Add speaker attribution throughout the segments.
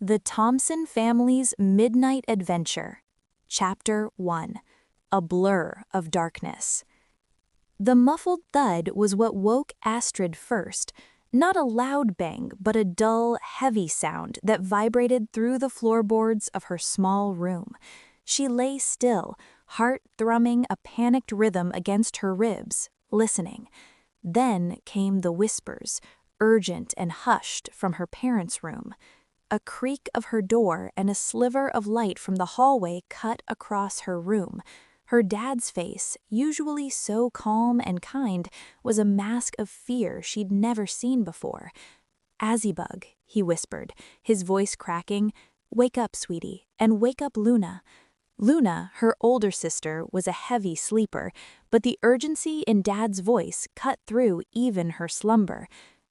Speaker 1: The Thompson Family's Midnight Adventure. Chapter 1. A Blur of Darkness. The muffled thud was what woke Astrid first. Not a loud bang, but a dull, heavy sound that vibrated through the floorboards of her small room. She lay still, heart thrumming a panicked rhythm against her ribs, listening. Then came the whispers, urgent and hushed, from her parents' room. A creak of her door and a sliver of light from the hallway cut across her room. Her dad's face, usually so calm and kind, was a mask of fear she'd never seen before. "Azybug," he whispered, his voice cracking. "Wake up, sweetie, and wake up Luna." Luna, her older sister, was a heavy sleeper, but the urgency in Dad's voice cut through even her slumber.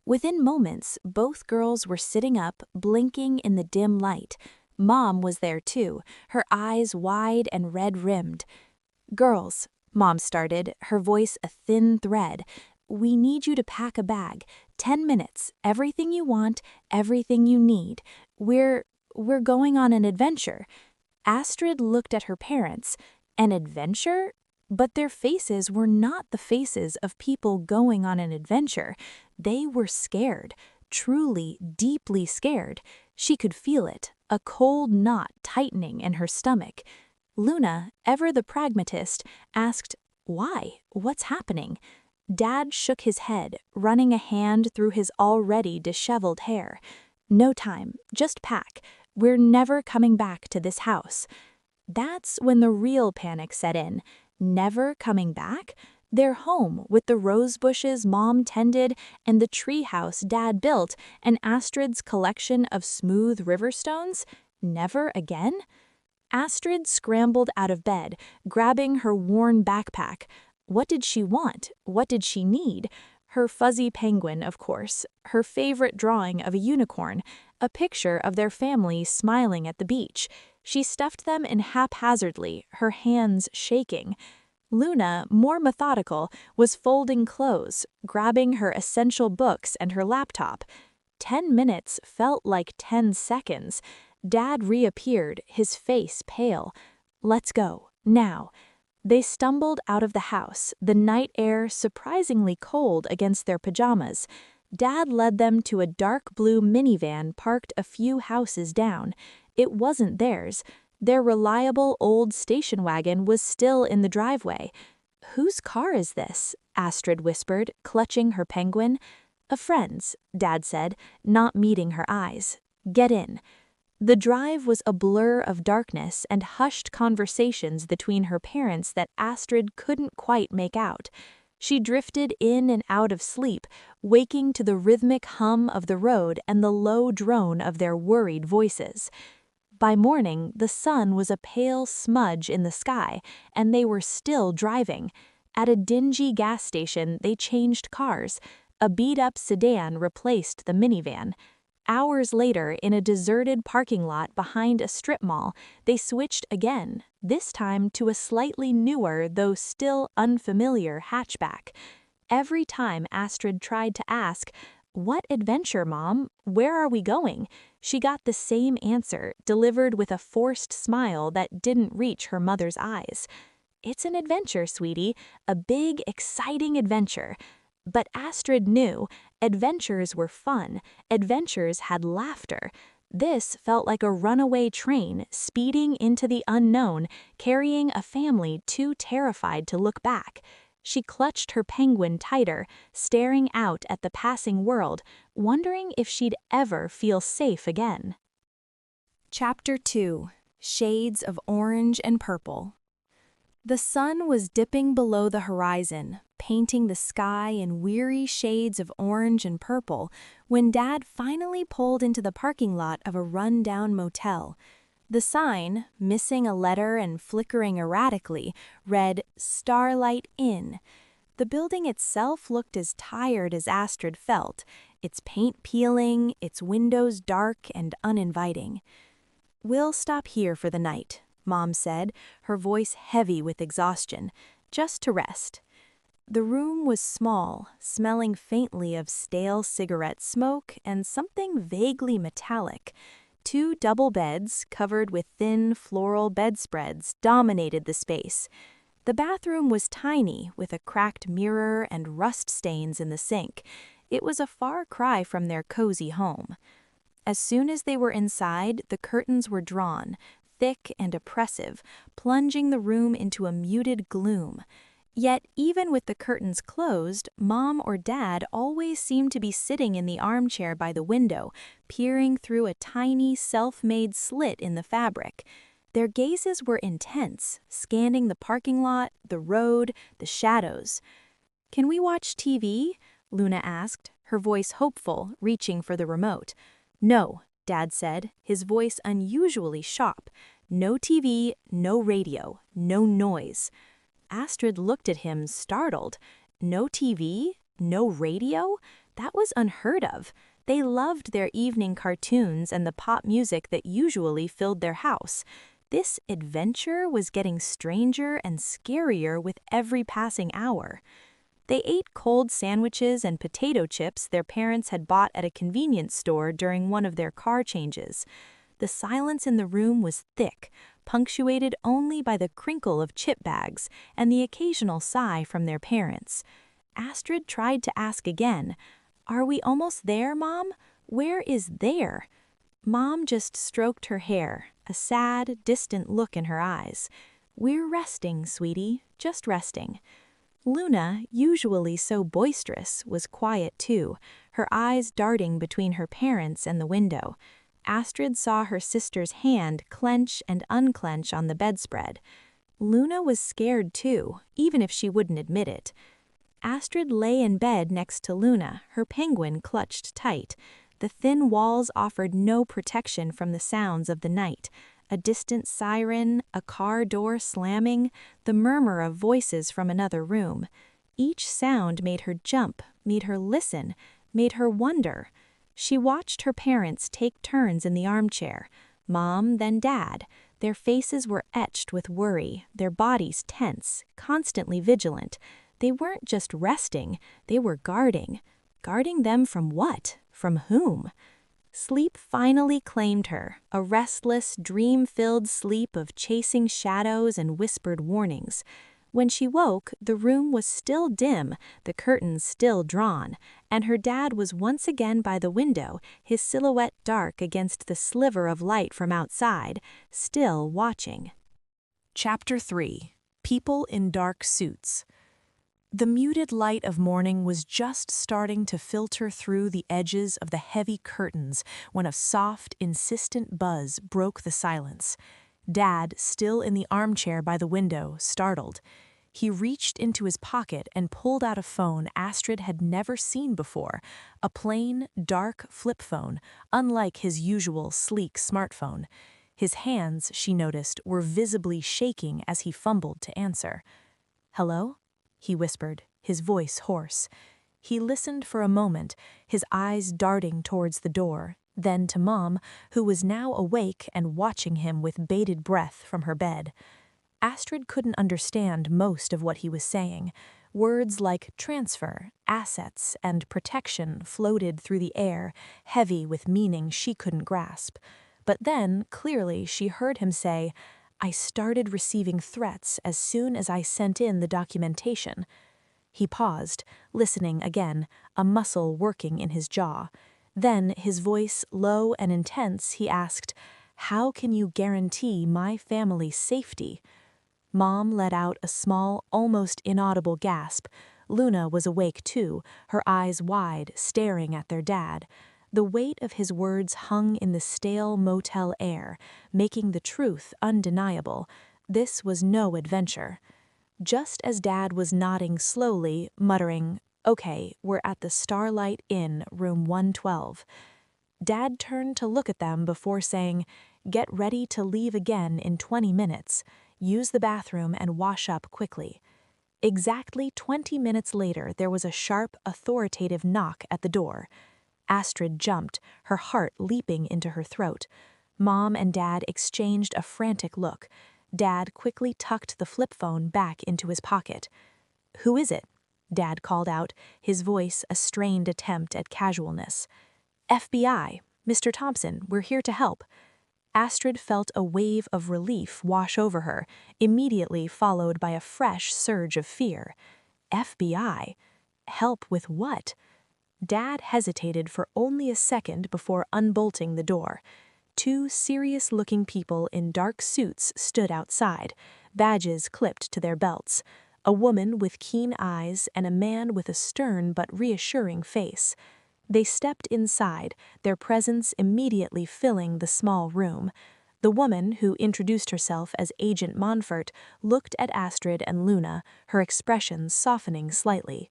Speaker 1: Within moments, both girls were sitting up, blinking in the dim light. Mom was there too, her eyes wide and red-rimmed. "Girls," Mom started, her voice a thin thread, "we need you to pack a bag. 10 minutes, everything you want, everything you need. We're going on an adventure." Astrid looked at her parents. An adventure? But their faces were not the faces of people going on an adventure. They were scared, truly, deeply scared. She could feel it, a cold knot tightening in her stomach. Luna, ever the pragmatist, asked, "Why? What's happening?" Dad shook his head, running a hand through his already disheveled hair. "No time, just pack. We're never coming back to this house." That's when the real panic set in. Never coming back? Their home with the rose bushes Mom tended and the treehouse Dad built and Astrid's collection of smooth river stones? Never again? Astrid scrambled out of bed, grabbing her worn backpack. What did she want? What did she need? Her fuzzy penguin, of course, her favorite drawing of a unicorn, a picture of their family smiling at the beach. She stuffed them in haphazardly, her hands shaking. Luna, more methodical, was folding clothes, grabbing her essential books and her laptop. 10 minutes felt like 10 seconds. Dad reappeared, his face pale. "Let's go, now." They stumbled out of the house, the night air surprisingly cold against their pajamas. Dad led them to a dark blue minivan parked a few houses down. It wasn't theirs. Their reliable old station wagon was still in the driveway. "Whose car is this?" Astrid whispered, clutching her penguin. "A friend's," Dad said, not meeting her eyes. "Get in." The drive was a blur of darkness and hushed conversations between her parents that Astrid couldn't quite make out. She drifted in and out of sleep, waking to the rhythmic hum of the road and the low drone of their worried voices. By morning, the sun was a pale smudge in the sky, and they were still driving. At a dingy gas station, they changed cars. A beat-up sedan replaced the minivan. Hours later, in a deserted parking lot behind a strip mall, they switched again, this time to a slightly newer, though still unfamiliar, hatchback. Every time Astrid tried to ask, "What adventure, Mom? Where are we going?" she got the same answer, delivered with a forced smile that didn't reach her mother's eyes. "It's an adventure, sweetie, a big, exciting adventure." But Astrid knew adventures were fun, adventures had laughter. This felt like a runaway train speeding into the unknown, carrying a family too terrified to look back. She clutched her penguin tighter, staring out at the passing world, wondering if she'd ever feel safe again. Chapter 2. Shades of Orange and Purple. The sun was dipping below the horizon, painting the sky in weary shades of orange and purple, when Dad finally pulled into the parking lot of a run-down motel. The sign, missing a letter and flickering erratically, read Starlight Inn. The building itself looked as tired as Astrid felt, its paint peeling, its windows dark and uninviting. "We'll stop here for the night," Mom said, her voice heavy with exhaustion, "just to rest." The room was small, smelling faintly of stale cigarette smoke and something vaguely metallic. Two double beds, covered with thin floral bedspreads, dominated the space. The bathroom was tiny, with a cracked mirror and rust stains in the sink. It was a far cry from their cozy home. As soon as they were inside, the curtains were drawn, thick and oppressive, plunging the room into a muted gloom. Yet, even with the curtains closed, Mom or Dad always seemed to be sitting in the armchair by the window, peering through a tiny, self-made slit in the fabric. Their gazes were intense, scanning the parking lot, the road, the shadows. "Can we watch TV?" Luna asked, her voice hopeful, reaching for the remote. "No," Dad said, his voice unusually sharp. "No TV, no radio, no noise." Astrid looked at him, startled. No TV? No radio? That was unheard of. They loved their evening cartoons and the pop music that usually filled their house. This adventure was getting stranger and scarier with every passing hour. They ate cold sandwiches and potato chips their parents had bought at a convenience store during one of their car changes. The silence in the room was thick, punctuated only by the crinkle of chip bags and the occasional sigh from their parents. Astrid tried to ask again, "Are we almost there, Mom? Where is there?" Mom just stroked her hair, a sad, distant look in her eyes. "We're resting, sweetie, just resting." Luna, usually so boisterous, was quiet too, her eyes darting between her parents and the window. Astrid saw her sister's hand clench and unclench on the bedspread. Luna was scared too, even if she wouldn't admit it. Astrid lay in bed next to Luna, her penguin clutched tight. The thin walls offered no protection from the sounds of the night. A distant siren, a car door slamming, the murmur of voices from another room. Each sound made her jump, made her listen, made her wonder. She watched her parents take turns in the armchair, Mom, then Dad. Their faces were etched with worry, their bodies tense, constantly vigilant. They weren't just resting, they were guarding. Guarding them from what? From whom? Sleep finally claimed her, a restless, dream-filled sleep of chasing shadows and whispered warnings. When she woke, the room was still dim, the curtains still drawn, and her dad was once again by the window, his silhouette dark against the sliver of light from outside, still watching.
Speaker 2: Chapter 3. People in Dark Suits. The muted light of morning was just starting to filter through the edges of the heavy curtains when a soft, insistent buzz broke the silence. Dad, still in the armchair by the window, startled. He reached into his pocket and pulled out a phone Astrid had never seen before, a plain, dark flip phone, unlike his usual sleek smartphone. His hands, she noticed, were visibly shaking as he fumbled to answer. "Hello?" he whispered, his voice hoarse. He listened for a moment, his eyes darting towards the door, then to Mom, who was now awake and watching him with bated breath from her bed. Astrid couldn't understand most of what he was saying. Words like transfer, assets, and protection floated through the air, heavy with meaning she couldn't grasp. But then, clearly, she heard him say, "I started receiving threats as soon as I sent in the documentation." He paused, listening again, a muscle working in his jaw. Then, his voice low and intense, he asked, "How can you guarantee my family's safety?" Mom let out a small, almost inaudible gasp. Luna was awake too, her eyes wide, staring at their dad. The weight of his words hung in the stale motel air, making the truth undeniable. This was no adventure. Just as Dad was nodding slowly, muttering, "Okay, we're at the Starlight Inn, room 112. Dad turned to look at them before saying, "Get ready to leave again in 20 minutes. Use the bathroom and wash up quickly." Exactly 20 minutes later, there was a sharp, authoritative knock at the door. Astrid jumped, her heart leaping into her throat. Mom and Dad exchanged a frantic look. Dad quickly tucked the flip phone back into his pocket. "Who is it?" Dad called out, his voice a strained attempt at casualness. "FBI," Mr. Thompson, we're here to help." Astrid felt a wave of relief wash over her, immediately followed by a fresh surge of fear. FBI? Help with what? Dad hesitated for only a second before unbolting the door. Two serious-looking people in dark suits stood outside, badges clipped to their belts. A woman with keen eyes and a man with a stern but reassuring face. They stepped inside, their presence immediately filling the small room. The woman, who introduced herself as Agent Monfort, looked at Astrid and Luna, her expression softening slightly.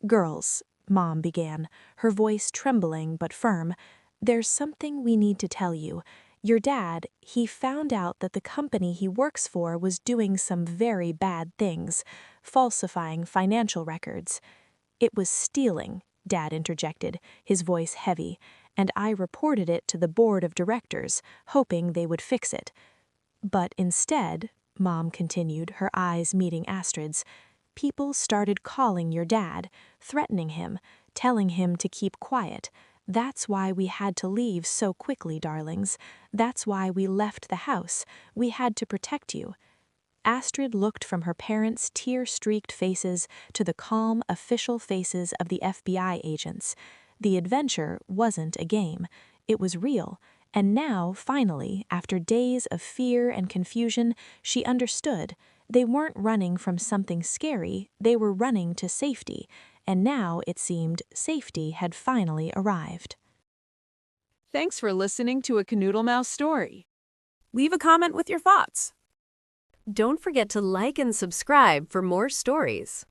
Speaker 2: "Girls," Mom began, her voice trembling but firm, "there's something we need to tell you. Your dad, he found out that the company he works for was doing some very bad things, falsifying financial records." "It was stealing," Dad interjected, his voice heavy, "and I reported it to the board of directors, hoping they would fix it." "But instead," Mom continued, her eyes meeting Astrid's, "people started calling your dad, threatening him, telling him to keep quiet. That's why we had to leave so quickly, darlings. That's why we left the house. We had to protect you." Astrid looked from her parents' tear-streaked faces to the calm, official faces of the FBI agents. The adventure wasn't a game. It was real. And now, finally, after days of fear and confusion, she understood. They weren't running from something scary, they were running to safety. And now, it seemed, safety had finally arrived.
Speaker 3: Thanks for listening to a Canoodle Mouse story. Leave a comment with your thoughts.
Speaker 4: Don't forget to like and subscribe for more stories.